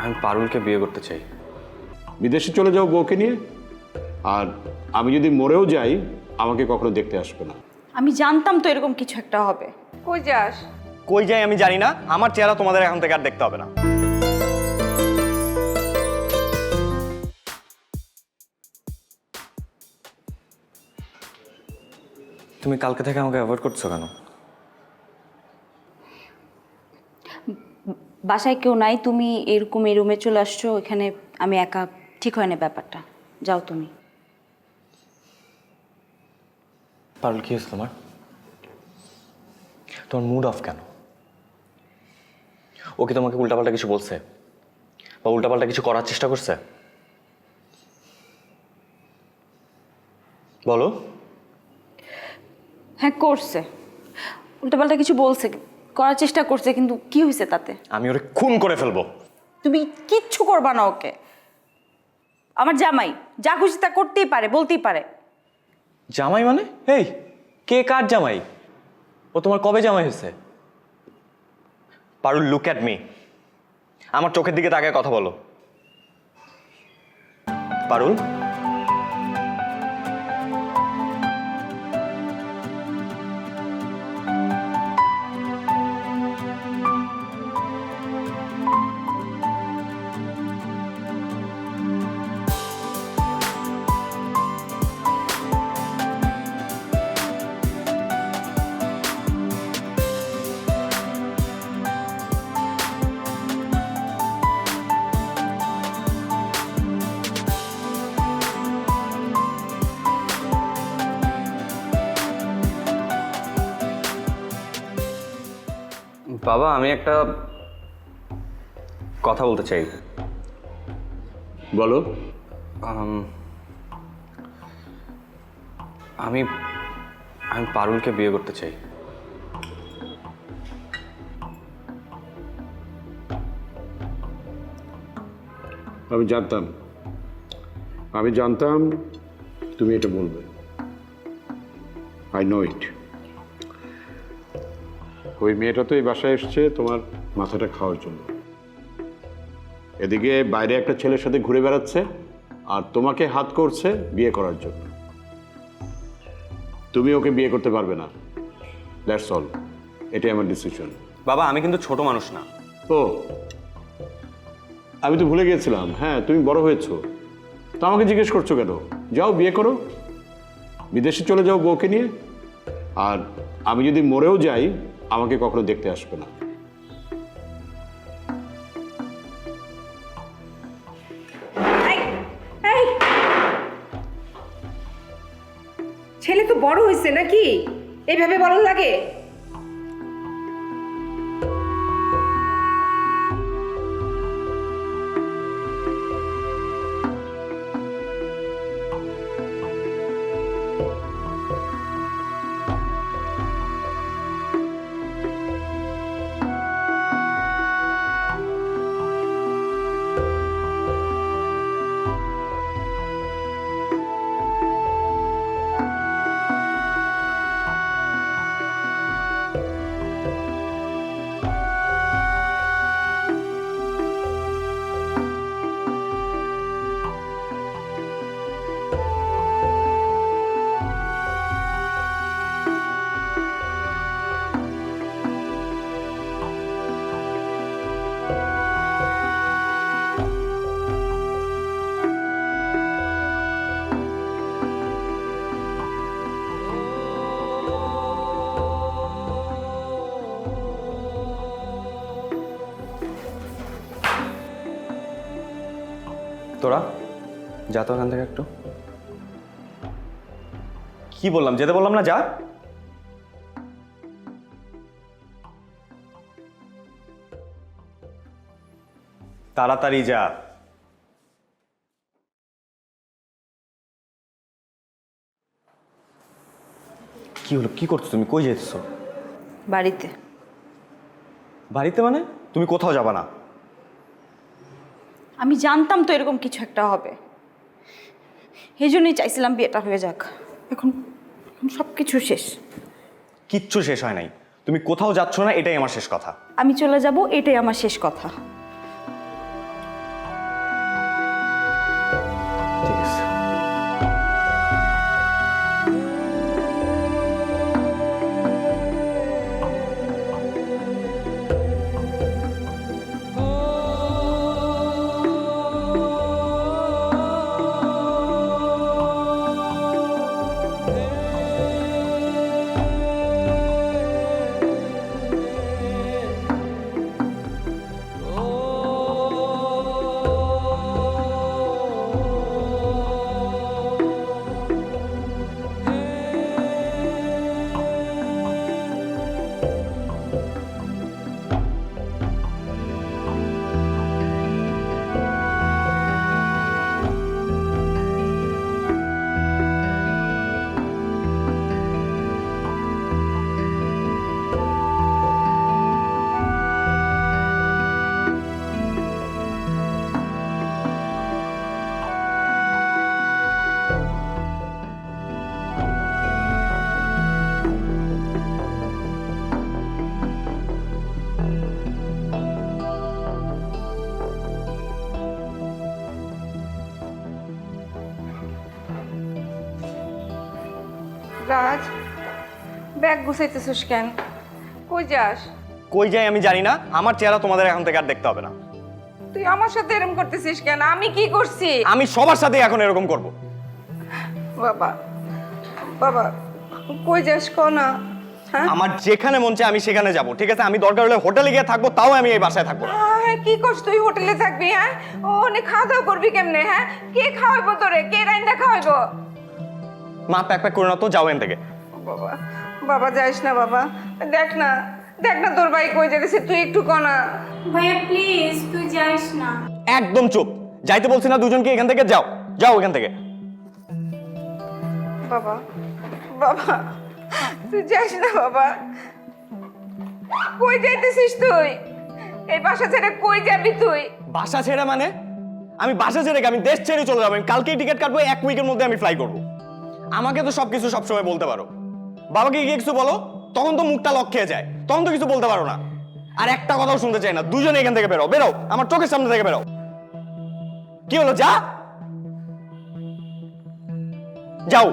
আমি পারুলকে বিয়ে করতে চাই। বিদেশে চলে যাও বউকে নিয়ে, আর আমি যদি মরেও যাই আমাকে কখনো দেখতে আসবে না। আমি জানতাম তো এরকম কিছু একটা হবে। কই যাস? কই যাই আমি জানি না, আমার চেহারা তোমাদের এখন থেকে আর দেখতে হবে না। তুমি কালকে থেকে আমাকে অ্যাভয়েড করছো কেন? বাসায় কেউ নাই, তুমি এরকম এই রুমে চলে আসছো, এখানে আমি একা, ঠিক হয় না ব্যাপারটা। যাও তুমি। পারুল, কি হয়েছে তোমার? তোমার মুড অফ কেন? ও কি তোমাকে উল্টাপাল্টা কিছু বলছে বা উল্টাপাল্টা কিছু করার চেষ্টা করছে? বলো। হ্যাঁ করছে, উল্টাপাল্টা কিছু বলছে, করার চেষ্টা করছে, কিন্তু কি হয়েছে তাতে? আমি ওরে খুন করে ফেলবো। তুমি কিচ্ছু করবা না ওকে। আমার জামাই যা খুশি তা করতেই পারে, বলতেই পারে। জামাই মানে? এই, কে কার জামাই? ও তোমার কবে জামাই হয়েছে? পারুল, লুক অ্যাট মি। আমার চোখের দিকে তাকিয়ে কথা বলো। পারুল, বাবা, আমি একটা কথা বলতে চাই। বলো। আমি আমি পারুলকে বিয়ে করতে চাই। আমি জানতাম তুমি এটা বলবে। আই নো ইট। ওই মেয়েটা তো এই বাসায় এসছে তোমার মাথাটা খাওয়ার জন্য। এদিকে বাইরে একটা ছেলের সাথে ঘুরে বেড়াচ্ছে, আর তোমাকে হাত করছে বিয়ে করার জন্য। তুমি ওকে বিয়ে করতে পারবে না, দ্যাটস অল। এটাই আমার ডিসিশন। বাবা, আমি কিন্তু ছোট মানুষ না। ও, আমি তো ভুলে গিয়েছিলাম। হ্যাঁ, তুমি বড় হয়েছো, তো আমাকে জিজ্ঞেস করছো কেন? যাও বিয়ে করো, বিদেশে চলে যাও বউকে নিয়ে, আর আমি যদি মরেও যাই আমাকে কখনো দেখতে আসবে না। এই, এই, ছেলে তো বড় হয়েছে নাকি? এইভাবে বলার লাগে? তোরা যা তো ওখান থেকে একটু। কি বললাম? যেতে বললাম না? যা। তাড়াতাড়ি যা। কি হলো? কি করছো তুমি? কই যেতেছো? বাড়িতে। বাড়িতে মানে? তুমি কোথাও যাবা না। আমি জানতাম তো এরকম কিছু একটা হবে, এই জন্যই চাইছিলাম বিয়েটা হয়ে যাক। এখন সব কিছু শেষ। কিচ্ছু শেষ হয় নাই। তুমি কোথাও যাচ্ছ না, এটাই আমার শেষ কথা। আমি চলে যাব, এটাই আমার শেষ কথা। রাজ, ব্যাগ গুছাইতেছিস কেন? কই যাস? কই যাই আমি জানি না, আমার চেহারা তোমাদের এখন থেকে আর দেখতে হবে না। তুই আমার সাথে এরকম করতেছিস কেন? আমি কি করছি? আমি সবার সাথে এখন এরকম করব। বাবা, বাবা, কই যাস ক না? হ্যাঁ? আমার যেখানে মন চায় আমি সেখানে যাব, ঠিক আছে? আমি দরকার হলে হোটেলে গিয়ে থাকবো, তাও আমি এই বাসায় থাকবো না। হ্যাঁ, কি করছ তুই? হোটেলে থাকবি? হ্যাঁ, ও অনেক খাওয়া দাওয়া করবি কেমনে? হ্যাঁ, কে খাওয়াইবো তোরে? কে রাইন্দা খাওয়াইবো? মা প্যাক প্যাক করে না তো, যাও এখান থেকে। বাবা, বাবা যাইস না বাবা। দেখ না, দেখ না তোর ভাই কই যেতেছে, তুই একটু ক না। ভাইয়া প্লিজ তুই যাইস না। একদম চুপ, যাইতে বলছি না দুজনকে এখান থেকে, যাও যাও এখান থেকে। বাবা, বাবা, তুই যাস না বাবা। কই যাইতেছিস তুই? এই বাসা ছেড়ে কই যাবি তুই? বাসা ছেড়ে মানে? আমি বাসা ছেড়ে কি? আমি দেশ ছেড়ে চলে যাবো। আমি কালকেই টিকিট কাটবো, 1 উইকের মধ্যে আমি ফ্লাই করবো। আমাকে তো সবকিছু সবসময় বলতে পারো। বাবাকে গিয়ে কিছু বলো, তখন তো মুখটা লক খেয়ে যায়, তখন তো কিছু বলতে পারো না। আর একটা কথাও শুনতে চাই না, দুজনে এখান থেকে বেরো, বেরো আমার চোখের সামনে থেকে বেরো। কি হলো, যা যাও।